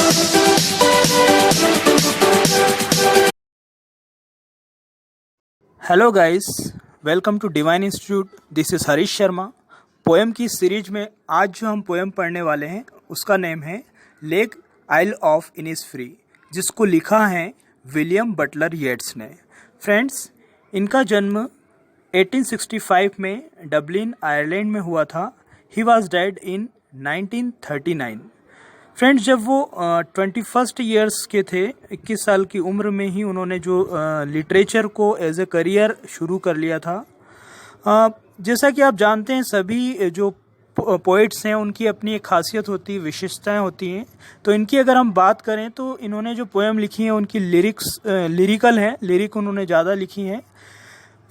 Hello guys, welcome to divine institute. This is Harish Sharma. Poem की series में आज जो हम पोएम पढ़ने वाले हैं उसका नेम है लेक आइल ऑफ इनिसफ्री, जिसको लिखा है विलियम बटलर येट्स ने। फ्रेंड्स, इनका जन्म 1865 में डबलिन आयरलैंड में हुआ था। He was dead in 1939। Friends, जब वो 21 ईयर्स के थे, 21 साल की उम्र में ही उन्होंने जो लिटरेचर को एज ए करियर शुरू कर लिया था। जैसा कि आप जानते हैं, सभी जो पोइट्स हैं उनकी अपनी एक खासियत होती है, विशेषताएं होती हैं। तो इनकी अगर हम बात करें तो इन्होंने जो पोएम लिखी है उनकी लिरिकल है, लिरिक उन्होंने ज़्यादा लिखी है।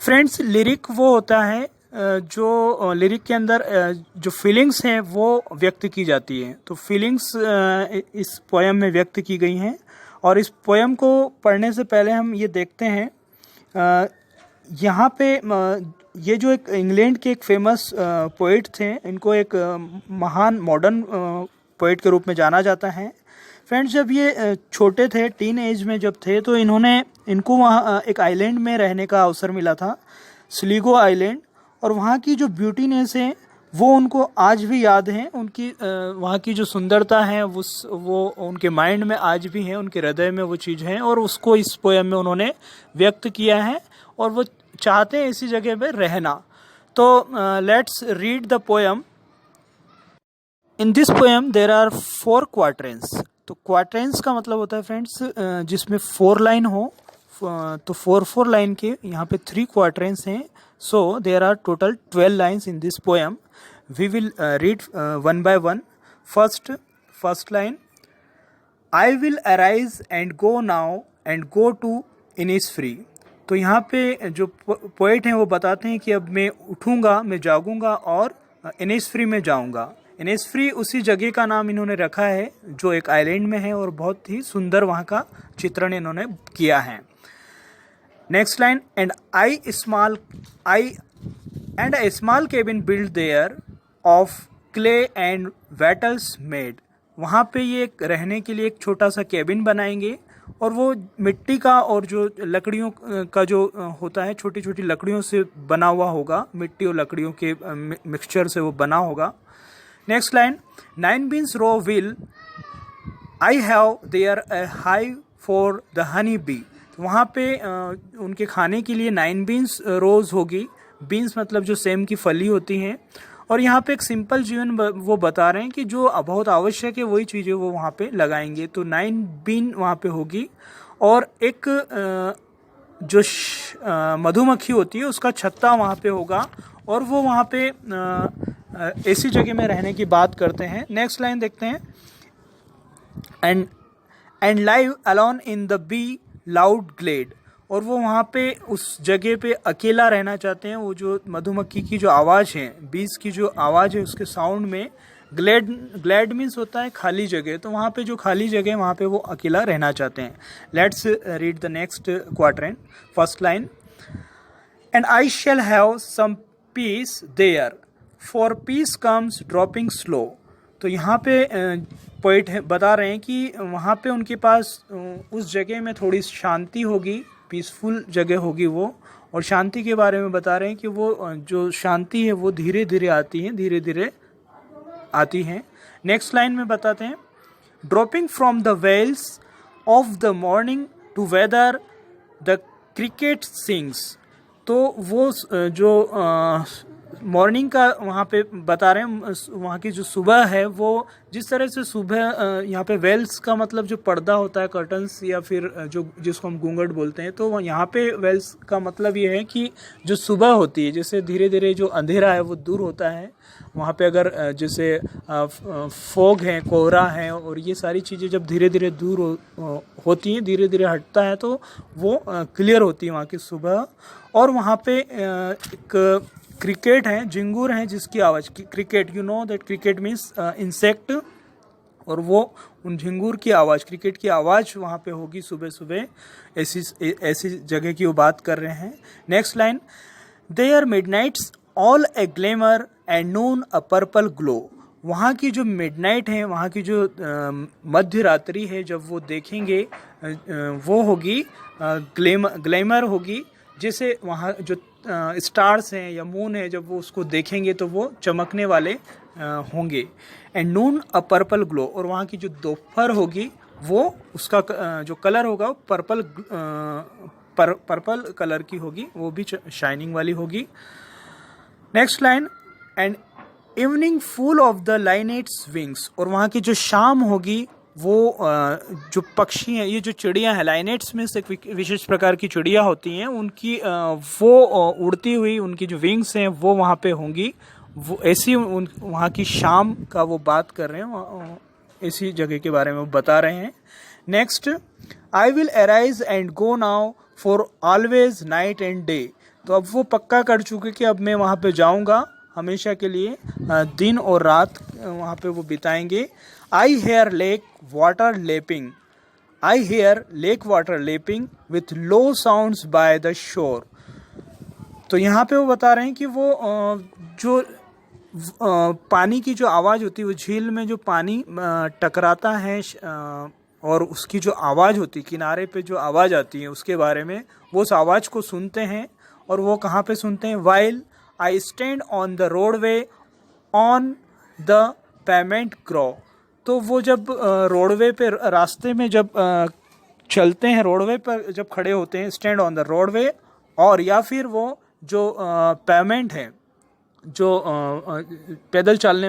फ्रेंड्स, लिरिक वो होता है जो लिरिक के अंदर जो फीलिंग्स हैं वो व्यक्त की जाती है। तो फीलिंग्स इस पोएम में व्यक्त की गई हैं। और इस पोएम को पढ़ने से पहले हम ये देखते हैं, यहाँ पे ये जो एक इंग्लैंड के एक फेमस पोइट थे, इनको एक महान मॉडर्न पोइट के रूप में जाना जाता है। फ्रेंड्स, जब ये छोटे थे, टीन एज में जब थे, तो इनको वहाँ एक आइलैंड में रहने का अवसर मिला था, स्लीगो आइलैंड। और वहाँ की जो ब्यूटीनेस है वो उनको आज भी याद है। उनकी वहाँ की जो सुंदरता है वो उनके माइंड में आज भी है, उनके हृदय में वो चीज़ है, और उसको इस पोएम में उन्होंने व्यक्त किया है। और वो चाहते हैं इसी जगह पे रहना। तो let's read the poem. In this poem there are 4 quatrains. तो क्वार्टरेंस का मतलब होता है फ्रेंड्स जिसमें 4 लाइन हो। तो 4 लाइन के यहाँ पे 3 क्वार्टरेंस हैं। So there are total 12 lines in this poem. We will read one by one. First line. I will arise and go now and go to Innisfree. तो यहाँ पे जो पोएट हैं वो बताते हैं कि अब मैं उठूँगा, मैं जागूँगा और इनिसफ्री में जाऊँगा। इनिसफ्री उसी जगह का नाम इन्होंने रखा है जो एक आइलैंड में है, और बहुत ही सुंदर वहाँ का चित्रण इन्होंने किया है। Next line, and a small cabin built there of clay and wattles made. वहाँ पे ये एक रहने के लिए एक छोटा सा केबिन बनाएंगे, और वो मिट्टी का और जो लकड़ियों का जो होता है, छोटी छोटी लकड़ियों से बना हुआ होगा, मिट्टी और लकड़ियों के मिक्सचर से वो बना होगा। Next line, 9 beans row will I have there a hive for the honey bee. वहाँ पे उनके खाने के लिए 9 बीन्स रोज होगी। बीन्स मतलब जो सेम की फली होती हैं। और यहाँ पे एक सिंपल जीवन वो बता रहे हैं कि जो बहुत आवश्यक है वही चीज़ें वो वहाँ पे लगाएंगे। तो 9 बीन वहाँ पे होगी, और एक जो मधुमक्खी होती है उसका छत्ता वहाँ पे होगा, और वो वहाँ पे ऐसी जगह में रहने की बात करते हैं। नेक्स्ट लाइन देखते हैं, and live alone in the bee loud glade. और वो वहाँ पे उस जगह पे अकेला रहना चाहते हैं। वो जो मधुमक्खी की जो आवाज़ है, बीज की जो आवाज़ है, उसके साउंड में ग्लेड मीन्स होता है खाली जगह। तो वहाँ पे जो खाली जगह है वहाँ पे वो अकेला रहना चाहते हैं। Let's read the next quatrain. First line, and I shall have some peace there for peace comes dropping slow. तो यहाँ पे पोइट बता रहे हैं कि वहाँ पे उनके पास उस जगह में थोड़ी शांति होगी, पीसफुल जगह होगी वो। और शांति के बारे में बता रहे हैं कि वो जो शांति है वो धीरे धीरे आती है। नेक्स्ट लाइन में बताते हैं, dropping from the veils of the morning to weather the cricket sings. तो वो जो मॉर्निंग का वहाँ पे बता रहे हैं, वहाँ की जो सुबह है वो जिस तरह से सुबह यहाँ पे वेल्स का मतलब जो पर्दा होता है, कर्टन्स, या फिर जो जिसको हम घूंघट बोलते हैं, तो यहाँ पे वेल्स का मतलब ये है कि जो सुबह होती है, जैसे धीरे धीरे जो अंधेरा है वो दूर होता है। वहाँ पे अगर जैसे फॉग है, कोहरा है, और ये सारी चीज़ें जब धीरे धीरे दूर होती हैं, धीरे धीरे हटता है, तो वो क्लियर होती है वहाँ की सुबह। और वहाँ पे एक क्रिकेट है, झिंगुर है, जिसकी आवाज़, cricket, you know that cricket means insect, और वो उन झिंगुर की आवाज़, क्रिकेट की आवाज़ वहाँ पे होगी सुबह सुबह। ऐसी जगह की वो बात कर रहे हैं। Next line, there midnight's all a glimmer and noon a purple glow. वहाँ की जो मिडनाइट है, वहाँ की जो मध्य रात्रि है, जब वो देखेंगे वो होगी ग्लैमर होगी, जैसे वहाँ जो स्टार्स हैं या मून है, जब वो उसको देखेंगे तो वो चमकने वाले होंगे। And noon a purple glow, और वहाँ की जो दोपहर होगी वो उसका जो कलर होगा वो पर्पल कलर की होगी, वो भी शाइनिंग वाली होगी। Next line, and evening full of the linnet's wings, और वहाँ की जो शाम होगी वो जो पक्षी हैं, ये जो चिड़ियाँ हैं, लाइनेट्स में से एक विशेष प्रकार की चिड़िया होती हैं, उनकी वो उड़ती हुई उनकी जो विंग्स हैं वो वहाँ पे होंगी। वो ऐसी वहाँ की शाम का वो बात कर रहे हैं, इसी जगह के बारे में वो बता रहे हैं। Next, I will arise and go now for always night and day, तो अब वो पक्का कर चुके कि अब मैं वहाँ पे जाऊँगा हमेशा के लिए, दिन और रात वहाँ पे वो बिताएंगे। I hear lake water lapping, I hear lake water lapping with low sounds by the shore. तो यहाँ पे वो बता रहे हैं कि वो जो पानी की जो आवाज़ होती है, वो झील में जो पानी टकराता है और उसकी जो आवाज़ होती है, किनारे पे जो आवाज़ आती है उसके बारे में, वो उस आवाज़ को सुनते हैं। और वो कहाँ पे सुनते हैं? While I stand on the roadway on the payment grow, तो वो जब रोडवे पे, रास्ते में जब चलते हैं, रोडवे पर जब खड़े होते हैं, स्टैंड ऑन द रोडवे, और या फिर वो जो पेमेंट है, जो पैदल चलने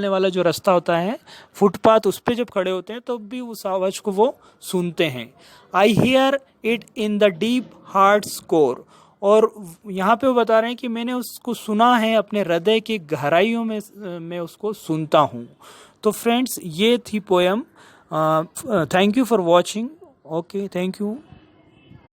वाला जो रास्ता होता है, फुटपाथ, उस पे जब खड़े होते हैं तो भी उस आवाज़ को वो सुनते हैं। I hear it in the deep heart score, और यहाँ पे वो बता रहे हैं कि मैंने उसको सुना है अपने हृदय की गहराइयों में, मैं उसको सुनता हूँ। तो फ्रेंड्स, ये थी poem. Thank you for watching. Okay, thank you.